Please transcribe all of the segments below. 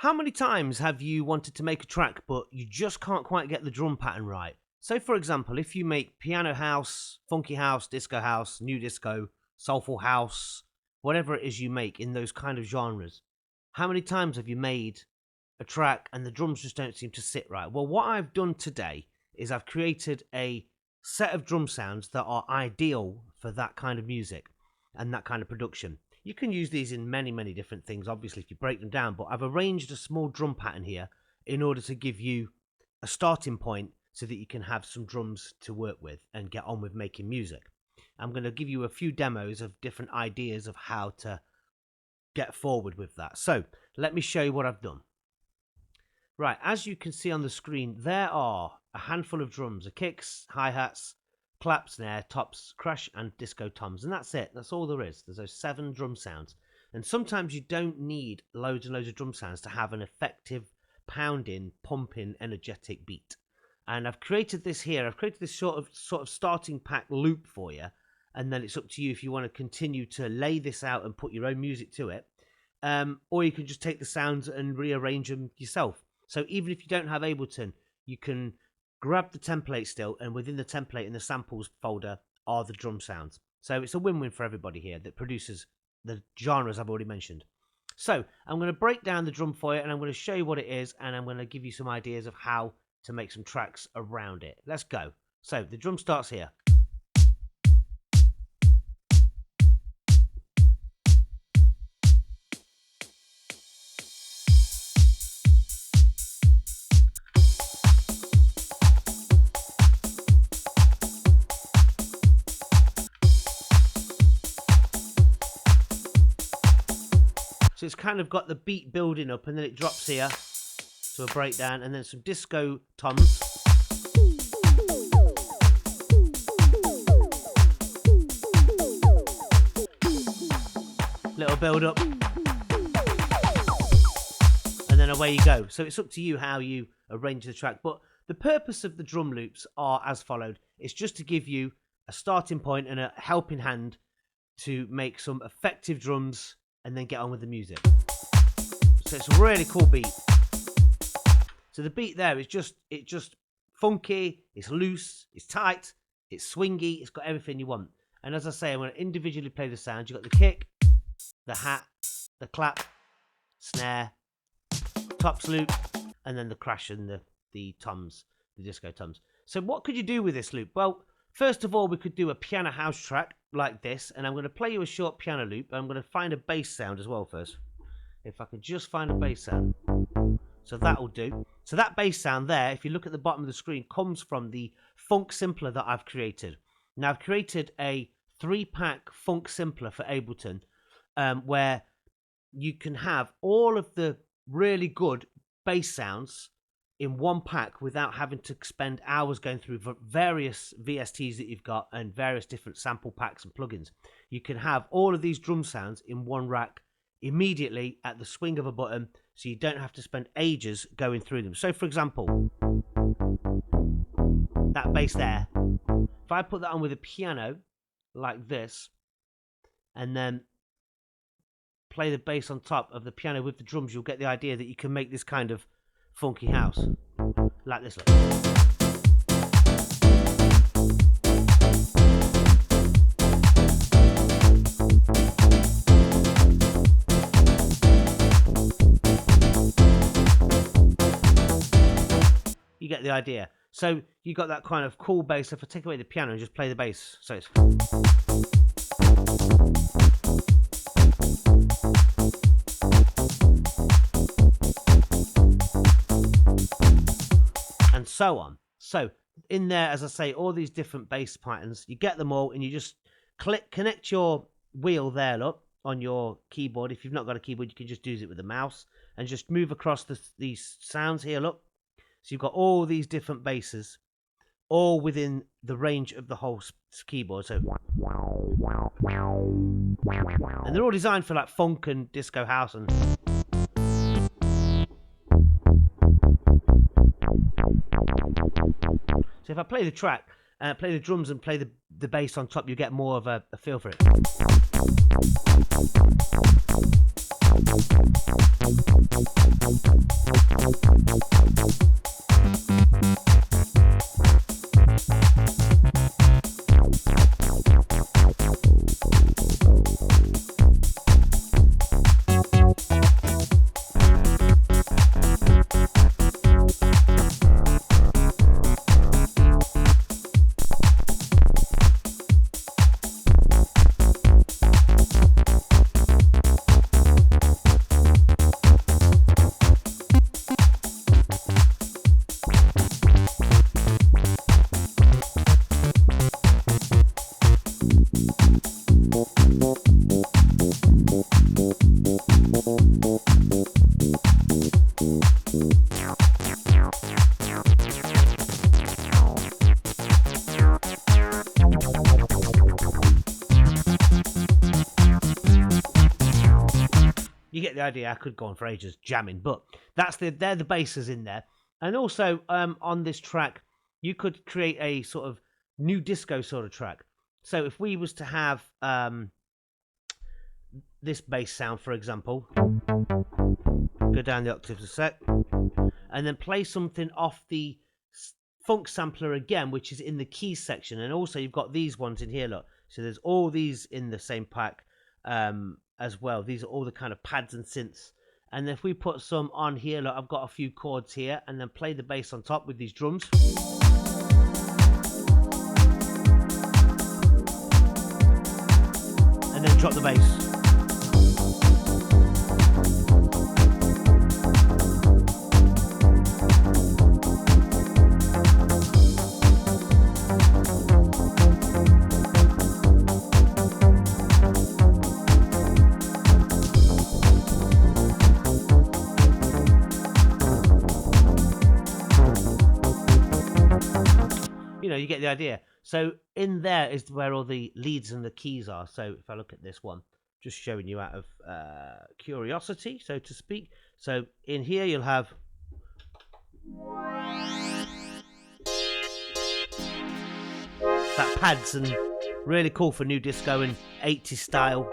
How many times have you wanted to make a track, but you just can't quite get the drum pattern right? So, for example, if you make piano house, funky house, disco house, new disco, soulful house, whatever it is you make in those kind of genres, how many times have you made a track and the drums just don't seem to sit right? Well, what I've done today is I've created a set of drum sounds that are ideal for that kind of music and that kind of production. You can use these in many, many different things, obviously, if you break them down, but I've arranged a small drum pattern here in order to give you a starting point so that you can have some drums to work with and get on with making music. I'm going to give you a few demos of different ideas of how to get forward with that. So let me show you what I've done. Right, as you can see on the screen, there are a handful of drums, a kicks, hi-hats, clap, snare, tops, crash, and disco toms, and that's it. That's all there is. There's those 7 drum sounds, and sometimes you don't need loads and loads of drum sounds to have an effective pounding, pumping, energetic beat. And I've created this here. I've created this sort of starting pack loop for you, and then it's up to you if you want to continue to lay this out and put your own music to it, or you can just take the sounds and rearrange them yourself. So even if you don't have Ableton, you can grab the template still, and within the template in the samples folder are the drum sounds. So it's a win-win for everybody here that produces the genres I've already mentioned. So I'm going to break down the drum for you, and I'm going to show you what it is, and I'm going to give you some ideas of how to make some tracks around it. Let's go. So the drum starts here. So it's kind of got the beat building up, and then it drops here to a breakdown, and then some disco toms. Little build up. And then away you go. So it's up to you how you arrange the track. But the purpose of the drum loops are as followed. It's just to give you a starting point and a helping hand to make some effective drums and then get on with the music. So it's a really cool beat. So the beat there is just funky, it's loose, it's tight, it's swingy, it's got everything you want. And as I say, I'm going to individually play the sounds. You've got the kick, the hat, the clap, snare, tops loop, and then the crash and the toms, the disco toms. So what could you do with this loop? Well, first of all, we could do a piano house track like this, and I'm going to play you a short piano loop. I'm going to find a bass sound as well first. If I could just find a bass sound. So that'll do. So that bass sound there, if you look at the bottom of the screen, comes from the funk simpler that I've created. Now I've created a 3-pack funk simpler for Ableton, where you can have all of the really good bass sounds in one pack without having to spend hours going through various VSTs that you've got and various different sample packs and plugins. You can have all of these drum sounds in one rack immediately at the swing of a button, so you don't have to spend ages going through them. So for example, that bass there, if I put that on with a piano like this and then play the bass on top of the piano with the drums, you'll get the idea that you can make this kind of funky house like this. Look. You get the idea. So you got that kind of cool bass. So if I take away the piano and just play the bass, so it's and so on. So in there, as I say, all these different bass patterns, you get them all, and you just connect your wheel there, look, on your keyboard. If you've not got a keyboard, you can just do it with a mouse and just move across these sounds here, look. So you've got all these different basses, all within the range of the whole keyboard. So, and they're all designed for like funk and disco house and. So if I play the track, play the drums and play the bass on top, you get more of a feel for it. the idea. I could go on for ages jamming, but they're the basses in there. And also on this track, you could create a sort of new disco sort of track. So if we was to have this bass sound, for example, go down the octaves a sec, and then play something off the funk sampler again, which is in the keys section. And also you've got these ones in here, look. So there's all these in the same pack as well. These are all the kind of pads and synths. And if we put some on here, look, I've got a few chords here, and then play the bass on top with these drums. And then drop the bass. You get the idea. So in there is where all the leads and the keys are. So if I look at this one, just showing you out of curiosity, so to speak. So in here you'll have that pads, and really cool for new disco and 80s style.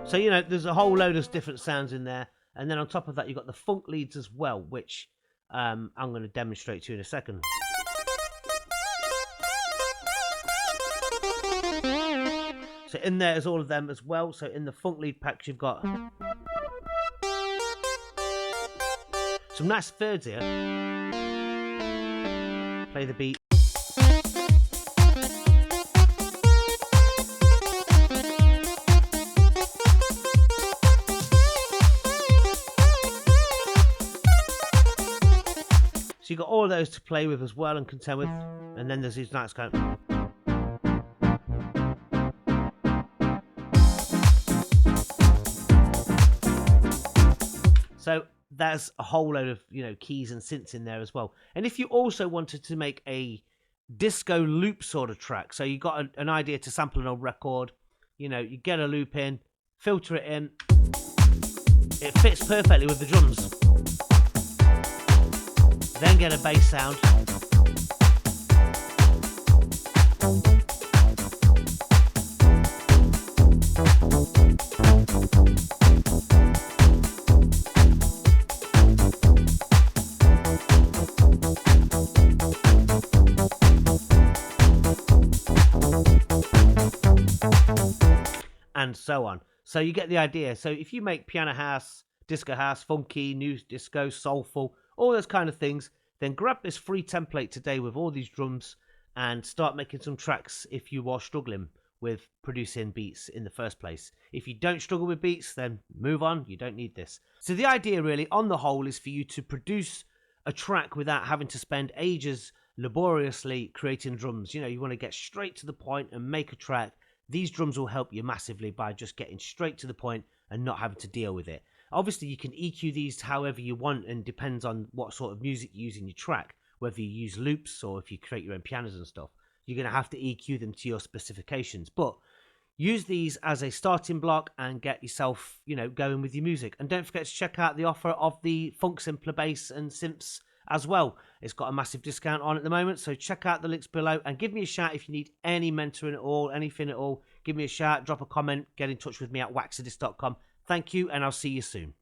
So, there's a whole load of different sounds in there. And then on top of that, you've got the funk leads as well, which I'm going to demonstrate to you in a second. So in there is all of them as well. So in the funk lead packs, you've got some nice thirds here. Play the beat. So you've got all those to play with as well and contend with. And then there's these nice kind of... So there's a whole load of, keys and synths in there as well. And if you also wanted to make a disco loop sort of track, so you got an idea to sample an old record, you get a loop in, filter it in, it fits perfectly with the drums. Then get a bass sound. And so on. So you get the idea. So if you make piano house, disco house, funky, new disco, soulful, all those kind of things, then grab this free template today with all these drums and start making some tracks if you are struggling with producing beats in the first place. If you don't struggle with beats, then move on. You don't need this. So the idea really, on the whole, is for you to produce a track without having to spend ages laboriously creating drums. You want to get straight to the point and make a track. These drums will help you massively by just getting straight to the point and not having to deal with it. Obviously, you can EQ these however you want, and depends on what sort of music you use in your track, whether you use loops or if you create your own pianos and stuff. You're going to have to EQ them to your specifications. But use these as a starting block and get yourself, going with your music. And don't forget to check out the offer of the Funk Simpler bass and synths as well. It's got a massive discount on at the moment, so check out the links below and give me a shout if you need any mentoring at all, anything at all. Give me a shout, drop a comment, get in touch with me at waxadisc.com. Thank you, and I'll see you soon.